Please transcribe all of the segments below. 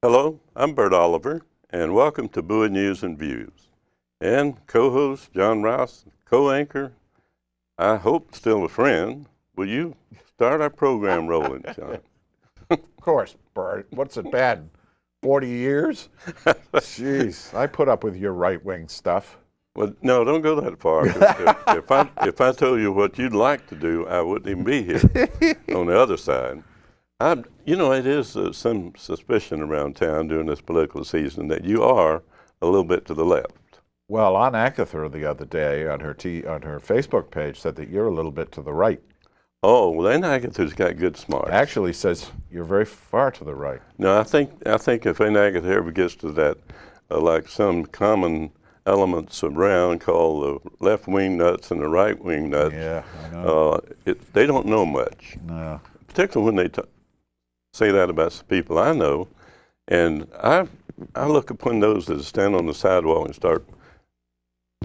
Hello, I'm Bert Oliver, and welcome to Bowie News and Views. And co-host John Rouse, co-anchor, I hope still a friend. Will you start our program rolling, John? Of course, Bert. What's it been? 40 years? Jeez, I put up with your right-wing stuff. Well, no, don't go that far. 'Cause if I told you what you'd like to do, I wouldn't even be here on the other side. It is some suspicion around town during this political season that you are a little bit to the left. Well, Aunt Agatha the other day on her Facebook page said that you're a little bit to the right. Oh, well, Aunt Agatha's got good smarts. Actually says you're very far to the right. No, I think if Aunt Agatha ever gets to that, like some common elements around called the left-wing nuts and the right-wing nuts, Yeah, I know. They don't know much. No. Particularly when they say that about some people I know, and I look upon those that stand on the sidewalk and start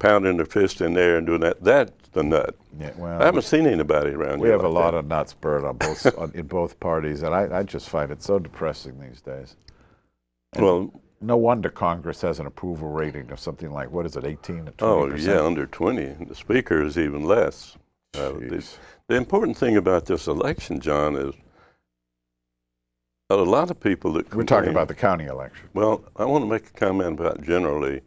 pounding their fist in there and doing that. That's the nut. Yeah, well, I haven't seen anybody around we here have like a lot that. of nuts, Bert, on both in both parties, and I just find it so depressing these days. And well, no wonder Congress has an approval rating of something like, what is it, 18 to 20%? oh yeah, under 20. The speaker is even less. The important thing about this election, John, is a lot of people that We're talking about the county election. Well, I want to make a comment about generally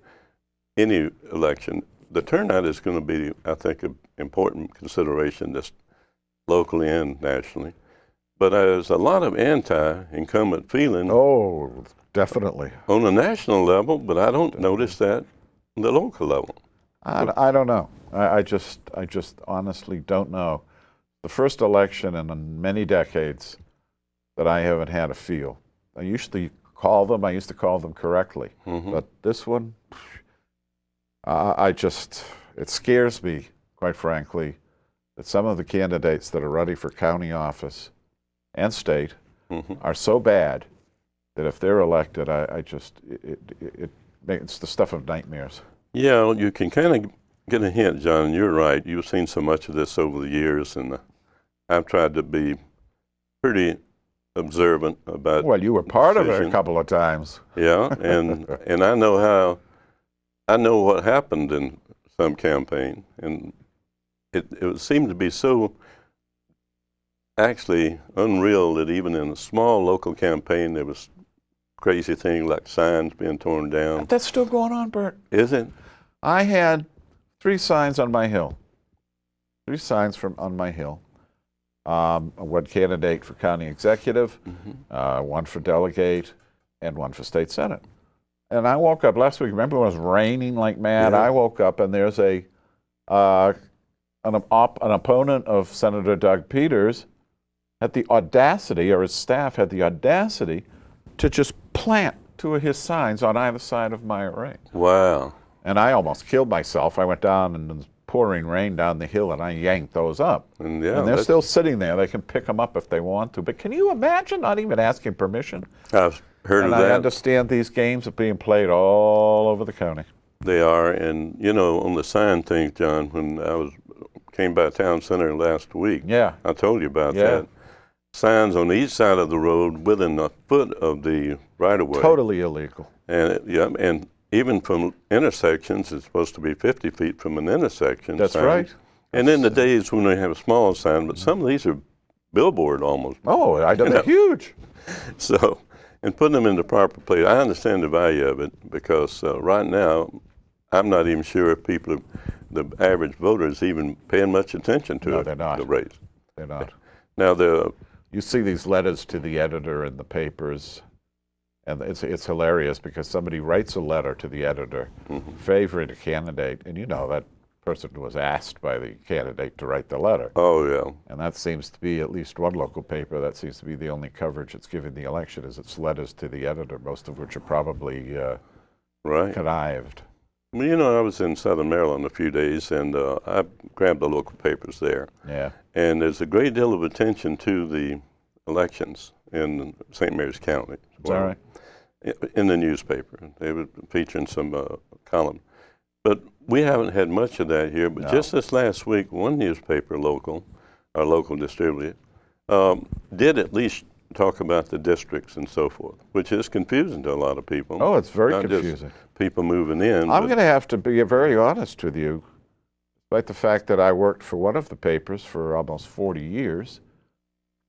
any election. The turnout is going to be, I think, an important consideration just locally and nationally. But there's a lot of anti-incumbent feeling Oh, definitely. on a national level, but I don't notice that on the local level. I don't know. I just honestly don't know. The first election in many decades that I haven't had a feel. I used to call them correctly. Mm-hmm. But this one, it scares me, quite frankly, that some of the candidates that are running for county office and state Mm-hmm. are so bad that if they're elected, it's the stuff of nightmares. Yeah, you can kind of get a hint, John, and you're right. You've seen so much of this over the years, and I've tried to be pretty observant about. Well, you were part of it a decision. couple of times. Yeah, and I know what happened in some campaign, and it seemed to be so actually unreal that even in a small local campaign there was crazy things like signs being torn down. That's still going on, Bert. Is it? I had 3 signs on my hill. 3 signs on my hill. One candidate for county executive, Mm-hmm. one for delegate, and one for state senate. And I woke up last week. Remember when it was raining like mad? Yeah. I woke up and there's an opponent of Senator Doug Peters had the audacity, or his staff had the audacity, to just plant 2 of his signs on either side of my array. Wow. And I almost killed myself. I went down in the pouring rain down the hill and I yanked those up. And And they're still sitting there. They can pick them up if they want to. But can you imagine not even asking permission? I've heard And of I that. understand these games are being played all over the county. They are, and on the sign thing, John, when I came by town center last week, Yeah. I told you about Yeah. that. Signs on each side of the road within a foot of the right-of-way. Totally illegal. And even from intersections, it's supposed to be 50 feet from an intersection. That's sign. right. And in the days when they have a smaller sign, but some of these are billboard almost. Oh, they're huge. So, and putting them in the proper place, I understand the value of it because right now, I'm not even sure if the average voter is even paying much attention to No, they're not. the race. They're not. Now, You see these letters to the editor in the papers, and it's hilarious because somebody writes a letter to the editor favoring a candidate, and that person was asked by the candidate to write the letter. oh, yeah. And that seems to be, at least one local paper, that seems to be the only coverage it's giving the election is its letters to the editor, most of which are probably Right. connived. Well, I was in Southern Maryland a few days, and I grabbed the local papers there. Yeah. And there's a great deal of attention to the elections in St. Mary's County. Is that right? In the newspaper. They were featuring some column. But we haven't had much of that here. But just this last week, one newspaper, our local distributor, did at least talk about the districts and so forth, which is confusing to a lot of people. Oh, it's very Not confusing. Just people moving in. I'm going to have to be very honest with you. Despite the fact that I worked for one of the papers for almost 40 years,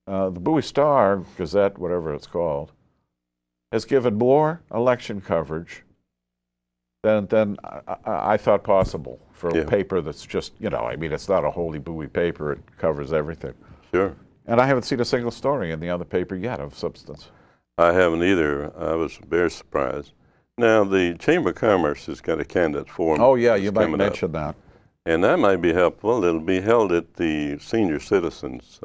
the Bowie Star, Gazette, whatever it's called, has given more election coverage than I thought possible for a paper that's just, I mean, it's not a wholly Bowie paper. It covers everything. Sure. And I haven't seen a single story in the other paper yet of substance. I haven't either. I was very surprised. Now, the Chamber of Commerce has got a candidate forum. Oh, yeah, you might mention that. And that might be helpful. It'll be held at the Senior Citizens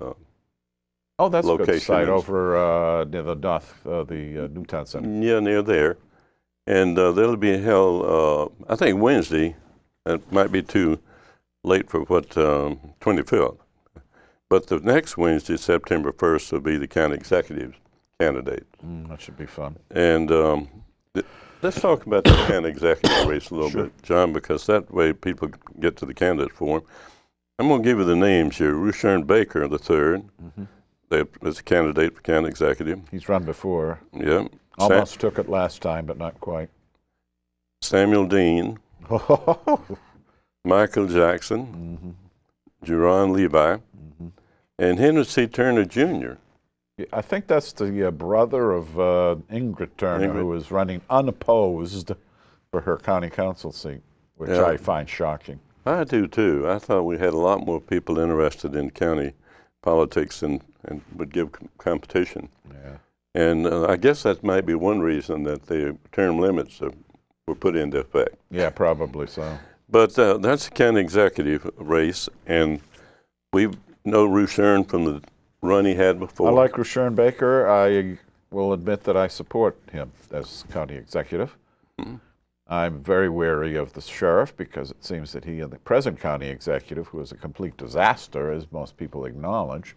that's a location good site over near the Newtown Center. Yeah, near there. And that'll be held, I think, Wednesday. It might be too late for 25th. But the next Wednesday, September 1st, will be the county executive candidate. That should be fun. And let's talk about the county executive race a little bit, John, because that way people get to the candidate forum. I'm going to give you the names here. Rushern Baker III, is a candidate for county executive. He's run before. Yeah. Almost took it last time, but not quite. Samuel Dean. Michael Jackson. Jerron Levi. And Henry C. Turner, Jr. I think that's the brother of Ingrid Turner, who is running unopposed for her county council seat, which I find shocking. I do, too. I thought we had a lot more people interested in county politics and would give competition. Yeah. And I guess that might be one reason that the term limits were put into effect. Yeah, probably so. But that's the county executive race, and we know Rushern from the run he had before. I like Rushern Baker. I will admit that I support him as county executive. I'm very wary of the sheriff because it seems that he and the present county executive, who is a complete disaster, as most people acknowledge,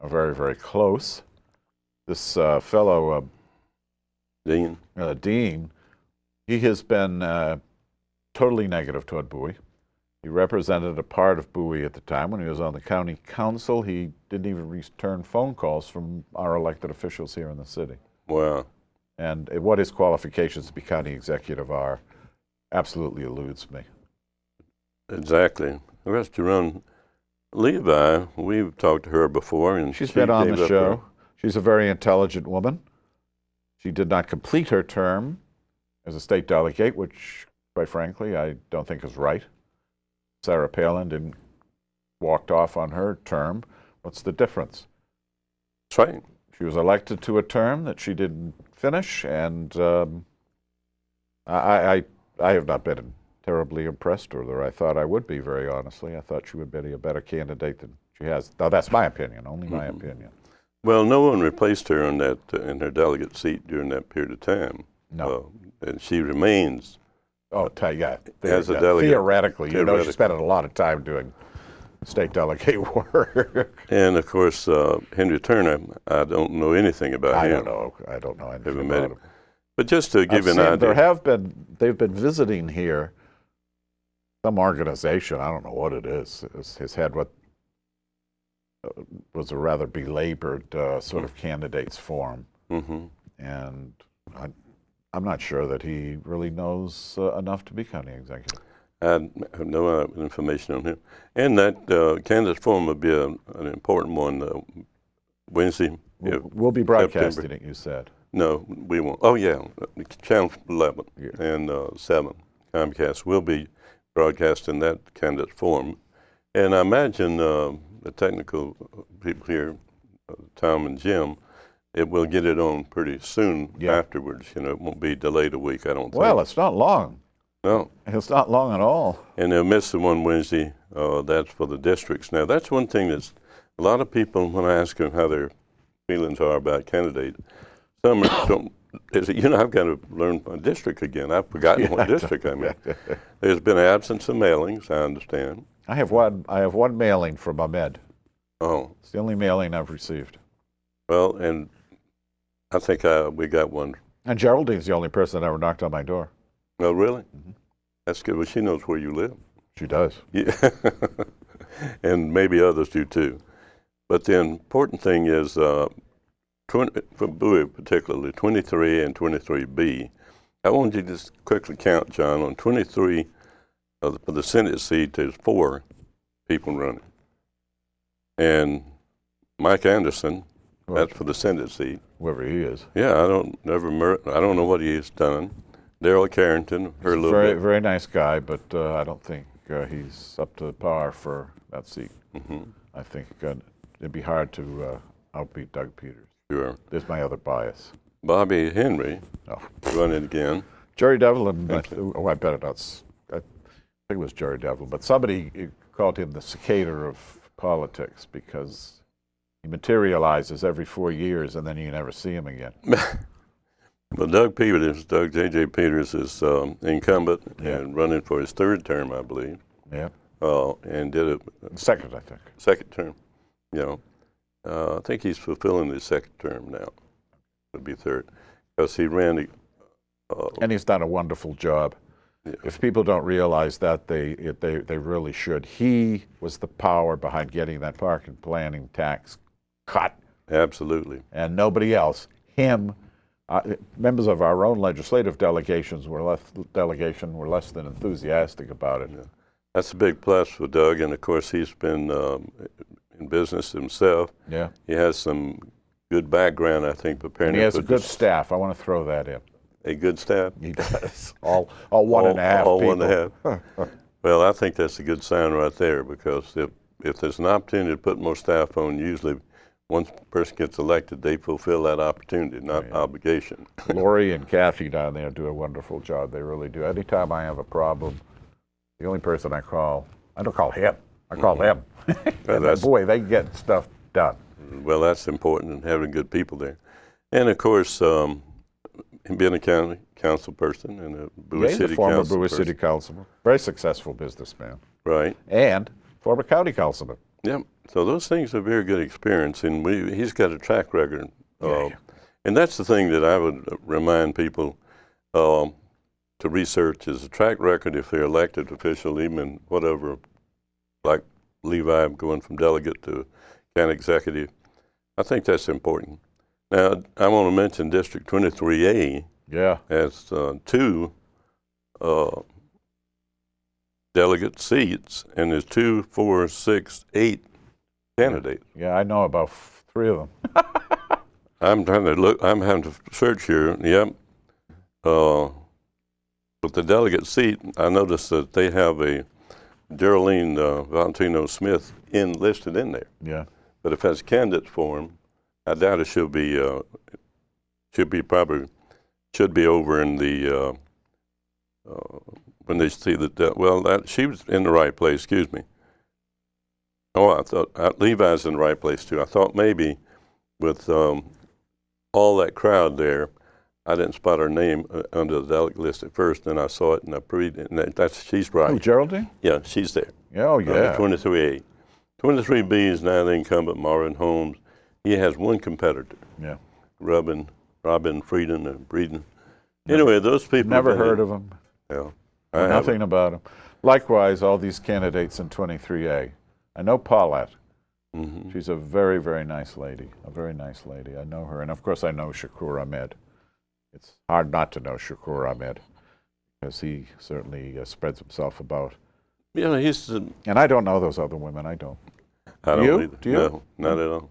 are very, very close. This fellow, Dean, he has been totally negative toward Bowie. He represented a part of Bowie at the time. When he was on the county council, he didn't even return phone calls from our elected officials here in the city. Wow. And what his qualifications to be county executive are absolutely eludes me. Exactly. The rest to run Levi, we've talked to her before. And she's been on the show. She's a very intelligent woman. She did not complete her term as a state delegate, which, quite frankly, I don't think is right. Sarah Palin walked off on her term. What's the difference? That's right. She was elected to a term that she didn't finish, and I have not been terribly impressed with her. I thought I would be, very honestly. I thought she would be a better candidate than she has. Now, that's my opinion, only my opinion. Well, no one replaced her in her delegate seat during that period of time. No. And she remains. As a delegate. Theoretically, she spent a lot of time doing state delegate work. And of course, Henry Turner, I don't know anything about him. I don't know anything about him. But just to give you an idea. They've been visiting here, some organization, I don't know what it is. Has had what was a rather belabored sort of candidates forum. And I'm not sure that he really knows enough to be county executive. I have no information on him. And that candidate forum will be an important one Wednesday. We'll be broadcasting it, you said. No, we won't. Oh, yeah. Channel 11 and 7, Comcast, will be broadcasting that candidate forum. And I imagine the technical people here, Tom and Jim, it will get it on pretty soon afterwards. It won't be delayed a week, I don't think. Well, it's not long. No. It's not long at all. And they'll miss the one Wednesday. That's for the districts. Now, that's one thing that's a lot of people, when I ask them how their feelings are about candidate, some don't. I've got to learn my district again. I've forgotten what district I'm in. There's been an absence of mailings, I understand. I have one mailing from Ahmed. Oh. It's the only mailing I've received. Well, and I think we got one. And Geraldine's the only person that ever knocked on my door. Oh, really? That's good. Well, she knows where you live. She does. Yeah. And maybe others do too. But the important thing is for Bowie particularly, 23 and 23B. I want you to just quickly count, John. On 23, for the Senate seat, there's 4 people running. And Mike Anderson, that's for the Senate seat. Whoever he is. Yeah, I don't know what he's done. Darrell Carrington, heard a little bit. Very nice guy, but I don't think he's up to par for that seat. I think it'd be hard to outbeat Doug Peters. Sure. There's my other bias. Bobby Henry, running again. Jerry Devlin, I bet it's I think it was Jerry Devlin, but somebody called him the cicada of politics because he materializes every 4 years and then you never see him again. Well, Doug J.J. Peters is incumbent and running for his 3rd term, I believe. Yeah. And did it. Second, I think. 2nd term, I think he's fulfilling his 2nd term now. Would be 3rd, because he ran. And he's done a wonderful job. Yeah. If people don't realize that, they really should. He was the power behind getting that park and planning tax cut. Absolutely. And nobody else. Him. Members of our own legislative delegation were less than enthusiastic about it. Yeah. That's a big plus for Doug, and of course he's been in business himself. Yeah. He has some good background, I think, preparing. And he has a good staff. I want to throw that in. A good staff? He does. all 1.5 people. All 1.5. Well, I think that's a good sign right there, because if there's an opportunity to put more staff on, usually once a person gets elected, they fulfill that opportunity, not obligation. Lori and Kathy down there do a wonderful job. They really do. Anytime I have a problem, the only person I don't call him. I call them. And boy, they get stuff done. Well, that's important, and having good people there. And of course, being a county council person and a Bowie City former council Bowie person. City councilman, very successful businessman. Right. And former county councilman. Yep. So those things are very good experience, and he's got a track record. And that's the thing that I would remind people to research is a track record if they're elected official, even whatever, like Levi going from delegate to county executive. I think that's important. Now, I want to mention District 23A has 2 delegate seats, and there's 2, 4, 6, 8 candidates. Yeah, I know about 3 of them. I'm trying to look. I'm having to search here. Yep. With the delegate seat, I noticed that they have a Geraldine Valentino Smith listed in there. Yeah. But if that's candidates for him, I doubt it should be over in the when they see that she was in the right place. Excuse me. Oh, I thought Levi's in the right place too. I thought maybe with all that crowd there, I didn't spot her name under the delegate list at first. Then I saw it and I prayed, and she's right. Oh, Geraldine? Yeah, she's there. Oh, yeah. 23A. 23B is now the incumbent, Marvin Holmes. He has 1 competitor. Yeah. Robin Frieden and Breeden. Anyway, those people. Never heard of them. Yeah. Nothing about them. Likewise, all these candidates in 23A. I know Paulette. Mm-hmm. She's a very, very nice lady. A very nice lady. I know her. And of course, I know Shakur Ahmed. It's hard not to know Shakur Ahmed because he certainly spreads himself about. Yeah, and I don't know those other women. I don't. I don't you? either. Do you? No, not at all.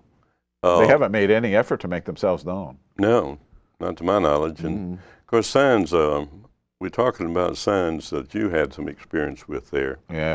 They haven't made any effort to make themselves known. No, not to my knowledge. And of course, signs. We're talking about signs that you had some experience with there. Yeah.